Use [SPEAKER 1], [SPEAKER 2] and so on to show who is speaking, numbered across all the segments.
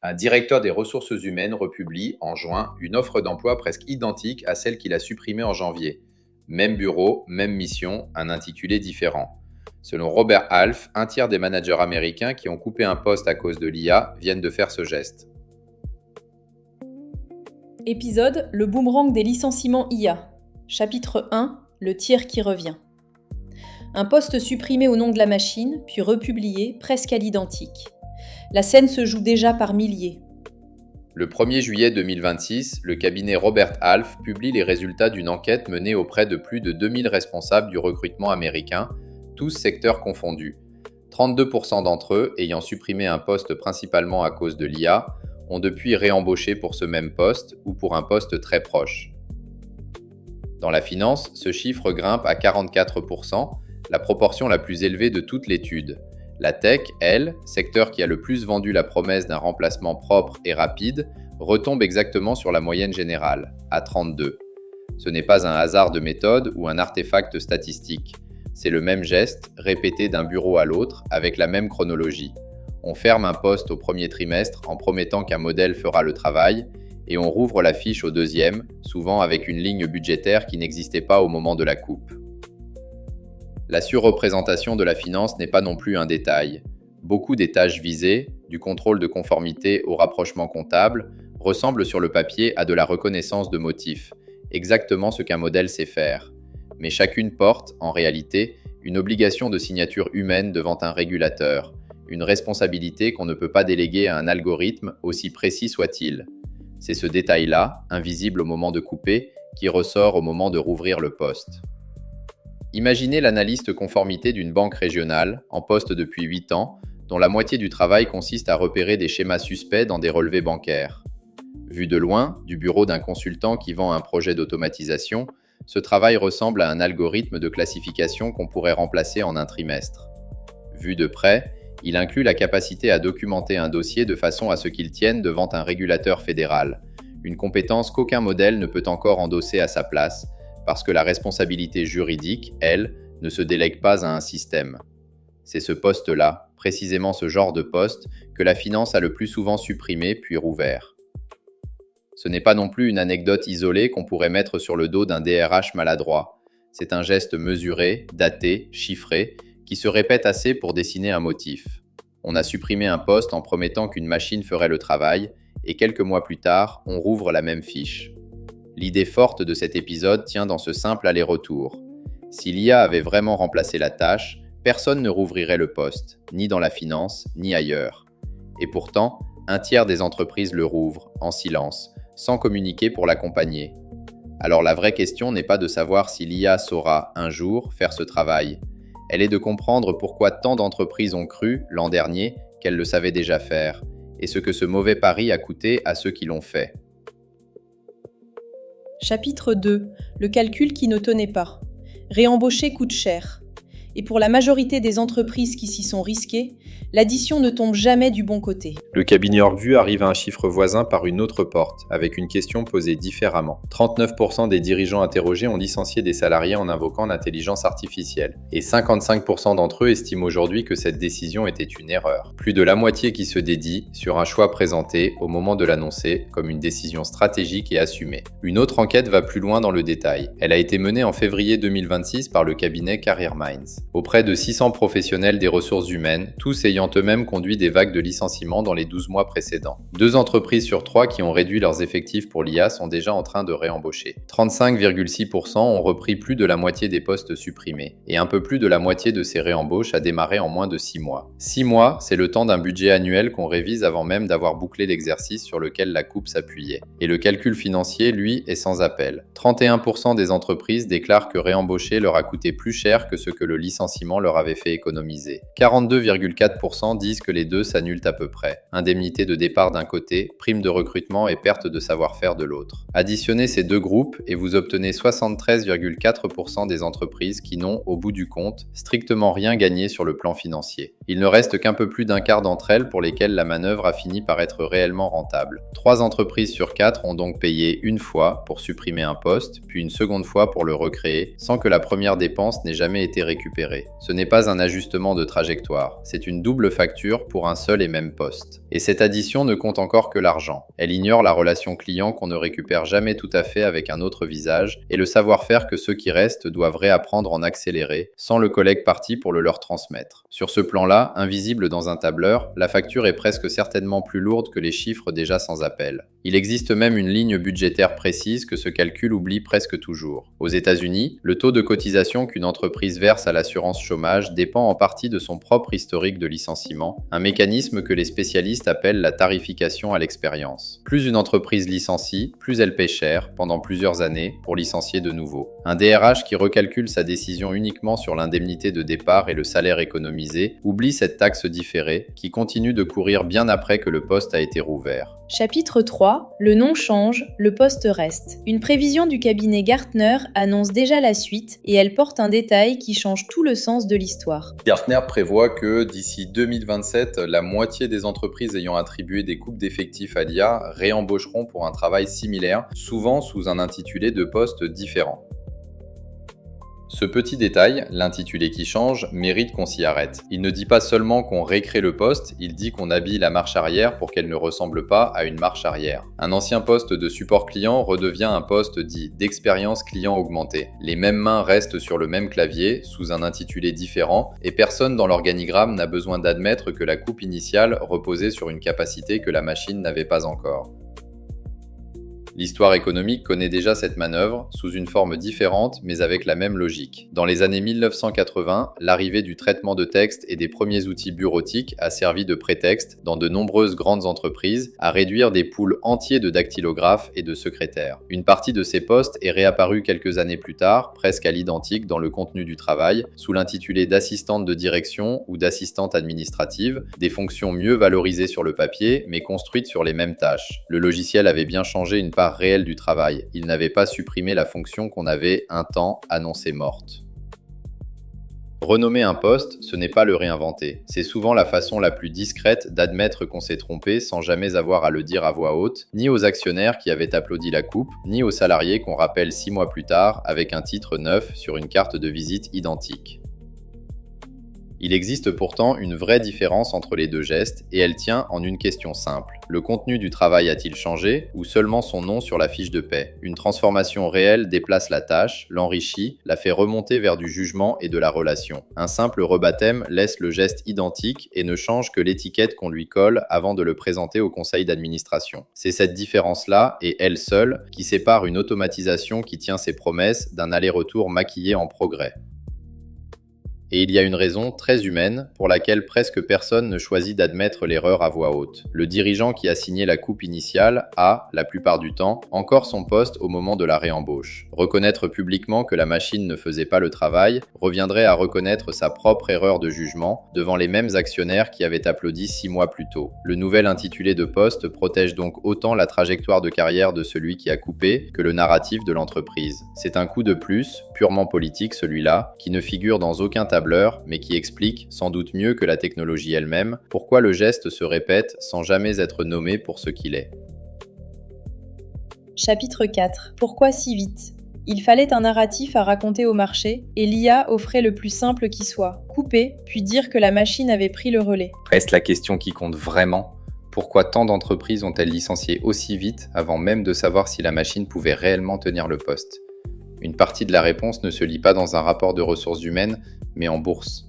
[SPEAKER 1] Un directeur des ressources humaines republie, en juin, une offre d'emploi presque identique à celle qu'il a supprimée en janvier. Même bureau, même mission, un intitulé différent. Selon Robert Half, un tiers des managers américains qui ont coupé un poste à cause de l'IA viennent de faire ce geste.
[SPEAKER 2] Épisode Le boomerang des licenciements IA. Chapitre 1 Le tiers qui revient. Un poste supprimé au nom de la machine, puis republié presque à l'identique. La scène se joue déjà par milliers.
[SPEAKER 1] Le 1er juillet 2026, le cabinet Robert Half publie les résultats d'une enquête menée auprès de plus de 2000 responsables du recrutement américain, tous secteurs confondus. 32% d'entre eux, ayant supprimé un poste principalement à cause de l'IA, ont depuis réembauché pour ce même poste ou pour un poste très proche. Dans la finance, ce chiffre grimpe à 44%, la proportion la plus élevée de toute l'étude. La tech, elle, secteur qui a le plus vendu la promesse d'un remplacement propre et rapide, retombe exactement sur la moyenne générale, à 32. Ce n'est pas un hasard de méthode ou un artefact statistique. C'est le même geste, répété d'un bureau à l'autre, avec la même chronologie. On ferme un poste au premier trimestre en promettant qu'un modèle fera le travail, et on rouvre la fiche au deuxième, souvent avec une ligne budgétaire qui n'existait pas au moment de la coupe. La surreprésentation de la finance n'est pas non plus un détail. Beaucoup des tâches visées, du contrôle de conformité au rapprochement comptable, ressemblent sur le papier à de la reconnaissance de motifs, exactement ce qu'un modèle sait faire. Mais chacune porte, en réalité, une obligation de signature humaine devant un régulateur, une responsabilité qu'on ne peut pas déléguer à un algorithme, aussi précis soit-il. C'est ce détail-là, invisible au moment de couper, qui ressort au moment de rouvrir le poste. Imaginez l'analyste conformité d'une banque régionale, en poste depuis 8 ans, dont la moitié du travail consiste à repérer des schémas suspects dans des relevés bancaires. Vu de loin, du bureau d'un consultant qui vend un projet d'automatisation, ce travail ressemble à un algorithme de classification qu'on pourrait remplacer en un trimestre. Vu de près, il inclut la capacité à documenter un dossier de façon à ce qu'il tienne devant un régulateur fédéral, une compétence qu'aucun modèle ne peut encore endosser à sa place, parce que la responsabilité juridique, elle, ne se délègue pas à un système. C'est ce poste-là, précisément ce genre de poste, que la finance a le plus souvent supprimé puis rouvert. Ce n'est pas non plus une anecdote isolée qu'on pourrait mettre sur le dos d'un DRH maladroit. C'est un geste mesuré, daté, chiffré, qui se répète assez pour dessiner un motif. On a supprimé un poste en promettant qu'une machine ferait le travail, et quelques mois plus tard, on rouvre la même fiche. L'idée forte de cet épisode tient dans ce simple aller-retour. Si l'IA avait vraiment remplacé la tâche, personne ne rouvrirait le poste, ni dans la finance, ni ailleurs. Et pourtant, un tiers des entreprises le rouvrent, en silence, sans communiquer pour l'accompagner. Alors la vraie question n'est pas de savoir si l'IA saura, un jour, faire ce travail. Elle est de comprendre pourquoi tant d'entreprises ont cru, l'an dernier, qu'elles le savaient déjà faire, et ce que ce mauvais pari a coûté à ceux qui l'ont fait.
[SPEAKER 2] Chapitre 2 Le calcul qui ne tenait pas. Réembaucher coûte cher. Et pour la majorité des entreprises qui s'y sont risquées, l'addition ne tombe jamais du bon côté.
[SPEAKER 1] Le cabinet Orgvue arrive à un chiffre voisin par une autre porte, avec une question posée différemment. 39% des dirigeants interrogés ont licencié des salariés en invoquant l'intelligence artificielle, et 55% d'entre eux estiment aujourd'hui que cette décision était une erreur. Plus de la moitié qui se dédie sur un choix présenté au moment de l'annoncer comme une décision stratégique et assumée. Une autre enquête va plus loin dans le détail. Elle a été menée en février 2026 par le cabinet Career Minds. Auprès de 600 professionnels des ressources humaines, tous ayant eux-mêmes conduit des vagues de licenciements dans les 12 mois précédents. 2 entreprises sur 3 qui ont réduit leurs effectifs pour l'IA sont déjà en train de réembaucher. 35,6% ont repris plus de la moitié des postes supprimés, et un peu plus de la moitié de ces réembauches a démarré en moins de 6 mois. 6 mois, c'est le temps d'un budget annuel qu'on révise avant même d'avoir bouclé l'exercice sur lequel la coupe s'appuyait. Et le calcul financier, lui, est sans appel. 31% des entreprises déclarent que réembaucher leur a coûté plus cher que ce que le licenciement leur avait fait économiser. 42,4% disent que les deux s'annulent à peu près. Indemnité de départ d'un côté, prime de recrutement et perte de savoir-faire de l'autre. Additionnez ces deux groupes et vous obtenez 73,4% des entreprises qui n'ont, au bout du compte, strictement rien gagné sur le plan financier. Il ne reste qu'un peu plus d'un quart d'entre elles pour lesquelles la manœuvre a fini par être réellement rentable. 3 entreprises sur 4 ont donc payé une fois pour supprimer un poste, puis une seconde fois pour le recréer, sans que la première dépense n'ait jamais été récupérée. différé. Ce n'est pas un ajustement de trajectoire, c'est une double facture pour un seul et même poste. Et cette addition ne compte encore que l'argent. Elle ignore la relation client qu'on ne récupère jamais tout à fait avec un autre visage et le savoir-faire que ceux qui restent doivent réapprendre en accéléré, sans le collègue parti pour le leur transmettre. Sur ce plan-là, invisible dans un tableur, la facture est presque certainement plus lourde que les chiffres déjà sans appel. Il existe même une ligne budgétaire précise que ce calcul oublie presque toujours. Aux États-Unis, le taux de cotisation qu'une entreprise verse à l'assurance chômage dépend en partie de son propre historique de licenciement, un mécanisme que les spécialistes appellent la tarification à l'expérience. Plus une entreprise licencie, plus elle paie cher, pendant plusieurs années, pour licencier de nouveau. Un DRH qui recalcule sa décision uniquement sur l'indemnité de départ et le salaire économisé oublie cette taxe différée qui continue de courir bien après que le poste a été rouvert.
[SPEAKER 2] Chapitre 3. Le nom change, le poste reste. Une prévision du cabinet Gartner annonce déjà la suite et elle porte un détail qui change tout le sens de l'histoire.
[SPEAKER 1] Gartner prévoit que d'ici 2027, la moitié des entreprises ayant attribué des coupes d'effectifs à l'IA réembaucheront pour un travail similaire, souvent sous un intitulé de poste différent. Ce petit détail, l'intitulé qui change, mérite qu'on s'y arrête. Il ne dit pas seulement qu'on récrée le poste, il dit qu'on habille la marche arrière pour qu'elle ne ressemble pas à une marche arrière. Un ancien poste de support client redevient un poste dit d'expérience client augmentée. Les mêmes mains restent sur le même clavier, sous un intitulé différent, et personne dans l'organigramme n'a besoin d'admettre que la coupe initiale reposait sur une capacité que la machine n'avait pas encore. L'histoire économique connaît déjà cette manœuvre, sous une forme différente mais avec la même logique. Dans les années 1980, l'arrivée du traitement de texte et des premiers outils bureautiques a servi de prétexte, dans de nombreuses grandes entreprises, à réduire des pools entiers de dactylographes et de secrétaires. Une partie de ces postes est réapparue quelques années plus tard, presque à l'identique dans le contenu du travail, sous l'intitulé d'assistante de direction ou d'assistante administrative, des fonctions mieux valorisées sur le papier mais construites sur les mêmes tâches. Le logiciel avait bien changé une part réelle du travail. Il n'avait pas supprimé la fonction qu'on avait un temps annoncée morte. Renommer un poste, ce n'est pas le réinventer. C'est souvent la façon la plus discrète d'admettre qu'on s'est trompé sans jamais avoir à le dire à voix haute, ni aux actionnaires qui avaient applaudi la coupe, ni aux salariés qu'on rappelle 6 mois plus tard avec un titre neuf sur une carte de visite identique. Il existe pourtant une vraie différence entre les deux gestes et elle tient en une question simple. Le contenu du travail a-t-il changé ou seulement son nom sur la fiche de paie? Une transformation réelle déplace la tâche, l'enrichit, la fait remonter vers du jugement et de la relation. Un simple rebaptême laisse le geste identique et ne change que l'étiquette qu'on lui colle avant de le présenter au conseil d'administration. C'est cette différence-là, et elle seule, qui sépare une automatisation qui tient ses promesses d'un aller-retour maquillé en progrès. Et il y a une raison très humaine pour laquelle presque personne ne choisit d'admettre l'erreur à voix haute. Le dirigeant qui a signé la coupe initiale a, la plupart du temps, encore son poste au moment de la réembauche. Reconnaître publiquement que la machine ne faisait pas le travail reviendrait à reconnaître sa propre erreur de jugement devant les mêmes actionnaires qui avaient applaudi 6 mois plus tôt. Le nouvel intitulé de poste protège donc autant la trajectoire de carrière de celui qui a coupé que le narratif de l'entreprise. C'est un coup de plus, purement politique celui-là, qui ne figure dans aucun tableur, mais qui explique, sans doute mieux que la technologie elle-même, pourquoi le geste se répète sans jamais être nommé pour ce qu'il est.
[SPEAKER 2] Chapitre 4. Pourquoi si vite ? Il fallait un narratif à raconter au marché, et l'IA offrait le plus simple qui soit, couper, puis dire que la machine avait pris le relais.
[SPEAKER 1] Reste la question qui compte vraiment. Pourquoi tant d'entreprises ont-elles licencié aussi vite avant même de savoir si la machine pouvait réellement tenir le poste ? Une partie de la réponse ne se lit pas dans un rapport de ressources humaines, mais en bourse.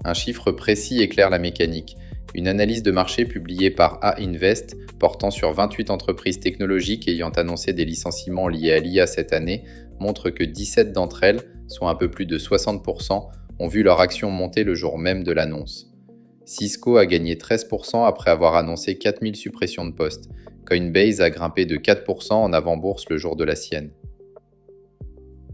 [SPEAKER 1] Un chiffre précis éclaire la mécanique. Une analyse de marché publiée par A-Invest, portant sur 28 entreprises technologiques ayant annoncé des licenciements liés à l'IA cette année, montre que 17 d'entre elles, soit un peu plus de 60%, ont vu leur action monter le jour même de l'annonce. Cisco a gagné 13% après avoir annoncé 4000 suppressions de postes. Coinbase a grimpé de 4% en avant-bourse le jour de la sienne.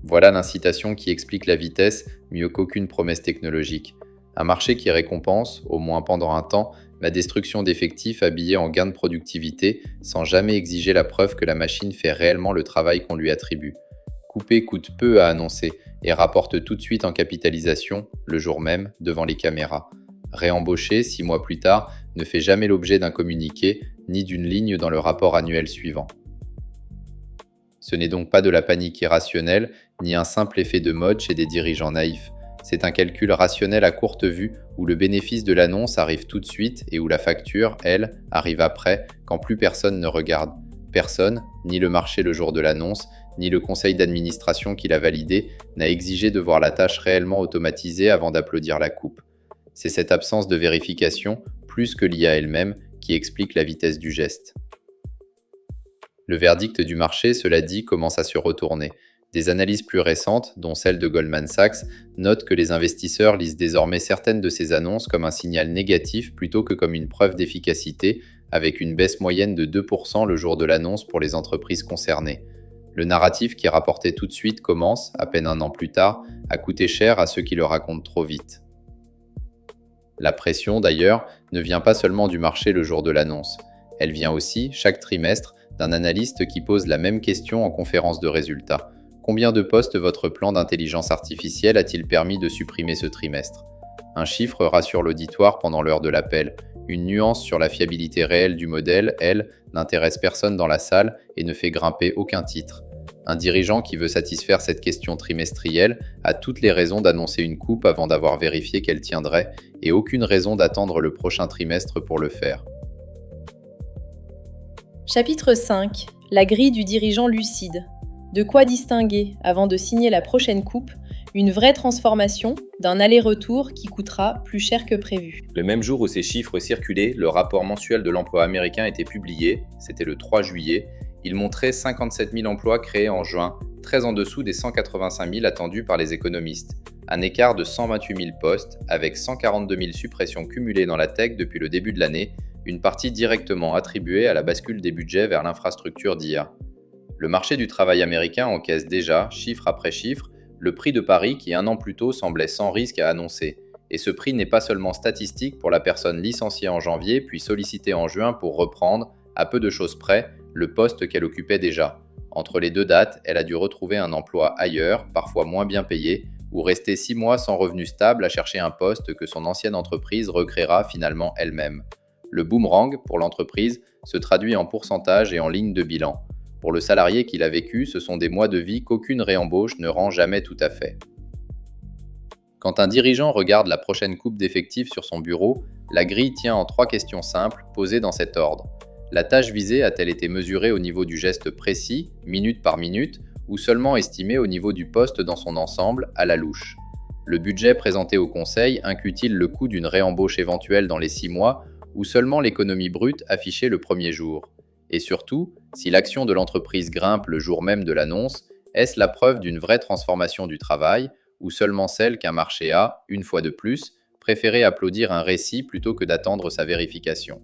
[SPEAKER 1] Voilà l'incitation qui explique la vitesse mieux qu'aucune promesse technologique. Un marché qui récompense, au moins pendant un temps, la destruction d'effectifs habillés en gains de productivité sans jamais exiger la preuve que la machine fait réellement le travail qu'on lui attribue. Couper coûte peu à annoncer et rapporte tout de suite en capitalisation, le jour même, devant les caméras. Réembaucher, 6 mois plus tard, ne fait jamais l'objet d'un communiqué ni d'une ligne dans le rapport annuel suivant. Ce n'est donc pas de la panique irrationnelle, ni un simple effet de mode chez des dirigeants naïfs. C'est un calcul rationnel à courte vue où le bénéfice de l'annonce arrive tout de suite et où la facture, elle, arrive après quand plus personne ne regarde. Personne, ni le marché le jour de l'annonce, ni le conseil d'administration qui l'a validé, n'a exigé de voir la tâche réellement automatisée avant d'applaudir la coupe. C'est cette absence de vérification, plus que l'IA elle-même, qui explique la vitesse du geste. Le verdict du marché, cela dit, commence à se retourner. Des analyses plus récentes, dont celle de Goldman Sachs, notent que les investisseurs lisent désormais certaines de ces annonces comme un signal négatif plutôt que comme une preuve d'efficacité, avec une baisse moyenne de 2% le jour de l'annonce pour les entreprises concernées. Le narratif qui est rapporté tout de suite commence, à peine un an plus tard, à coûter cher à ceux qui le racontent trop vite. La pression, d'ailleurs, ne vient pas seulement du marché le jour de l'annonce. Elle vient aussi, chaque trimestre, d'un analyste qui pose la même question en conférence de résultats. Combien de postes votre plan d'intelligence artificielle a-t-il permis de supprimer ce trimestre ? Un chiffre rassure l'auditoire pendant l'heure de l'appel. Une nuance sur la fiabilité réelle du modèle, elle, n'intéresse personne dans la salle et ne fait grimper aucun titre. Un dirigeant qui veut satisfaire cette question trimestrielle a toutes les raisons d'annoncer une coupe avant d'avoir vérifié qu'elle tiendrait et aucune raison d'attendre le prochain trimestre pour le faire.
[SPEAKER 2] Chapitre 5. La grille du dirigeant lucide. De quoi distinguer, avant de signer la prochaine coupe, une vraie transformation d'un aller-retour qui coûtera plus cher que prévu.
[SPEAKER 1] Le même jour où ces chiffres circulaient, le rapport mensuel de l'emploi américain était publié, c'était le 3 juillet. Il montrait 57 000 emplois créés en juin, très en dessous des 185 000 attendus par les économistes. Un écart de 128 000 postes, avec 142 000 suppressions cumulées dans la tech depuis le début de l'année, une partie directement attribuée à la bascule des budgets vers l'infrastructure d'IA. Le marché du travail américain encaisse déjà, chiffre après chiffre, le prix de Paris qui un an plus tôt semblait sans risque à annoncer. Et ce prix n'est pas seulement statistique pour la personne licenciée en janvier puis sollicitée en juin pour reprendre, à peu de choses près, le poste qu'elle occupait déjà. Entre les deux dates, elle a dû retrouver un emploi ailleurs, parfois moins bien payé, ou rester 6 mois sans revenu stable à chercher un poste que son ancienne entreprise recréera finalement elle-même. Le boomerang, pour l'entreprise, se traduit en pourcentage et en ligne de bilan. Pour le salarié qui l'a vécu, ce sont des mois de vie qu'aucune réembauche ne rend jamais tout à fait. Quand un dirigeant regarde la prochaine coupe d'effectifs sur son bureau, la grille tient en 3 questions simples, posées dans cet ordre. La tâche visée a-t-elle été mesurée au niveau du geste précis, minute par minute, ou seulement estimée au niveau du poste dans son ensemble, à la louche ? Le budget présenté au conseil inclut-il le coût d'une réembauche éventuelle dans les 6 mois, ou seulement l'économie brute affichée le premier jour ? Et surtout, si l'action de l'entreprise grimpe le jour même de l'annonce, est-ce la preuve d'une vraie transformation du travail, ou seulement celle qu'un marché a, une fois de plus, préféré applaudir un récit plutôt que d'attendre sa vérification ?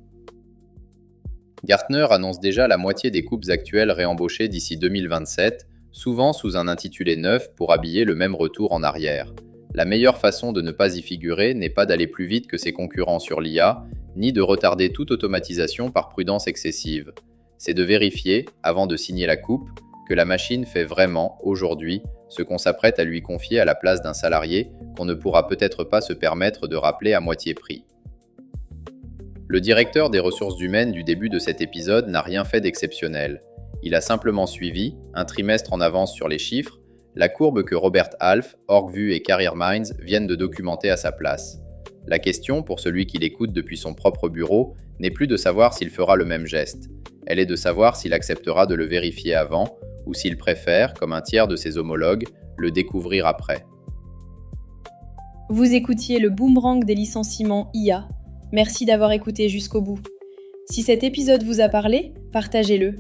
[SPEAKER 1] Gartner annonce déjà la moitié des coupes actuelles réembauchées d'ici 2027, souvent sous un intitulé neuf pour habiller le même retour en arrière. La meilleure façon de ne pas y figurer n'est pas d'aller plus vite que ses concurrents sur l'IA, ni de retarder toute automatisation par prudence excessive. C'est de vérifier, avant de signer la coupe, que la machine fait vraiment, aujourd'hui, ce qu'on s'apprête à lui confier à la place d'un salarié qu'on ne pourra peut-être pas se permettre de rappeler à moitié prix. Le directeur des ressources humaines du début de cet épisode n'a rien fait d'exceptionnel. Il a simplement suivi, un trimestre en avance sur les chiffres, la courbe que Robert Half, OrgVue et Career Minds viennent de documenter à sa place. La question, pour celui qui l'écoute depuis son propre bureau, n'est plus de savoir s'il fera le même geste. Elle est de savoir s'il acceptera de le vérifier avant, ou s'il préfère, comme un tiers de ses homologues, le découvrir après.
[SPEAKER 2] Vous écoutiez le boomerang des licenciements IA. Merci d'avoir écouté jusqu'au bout. Si cet épisode vous a parlé, partagez-le.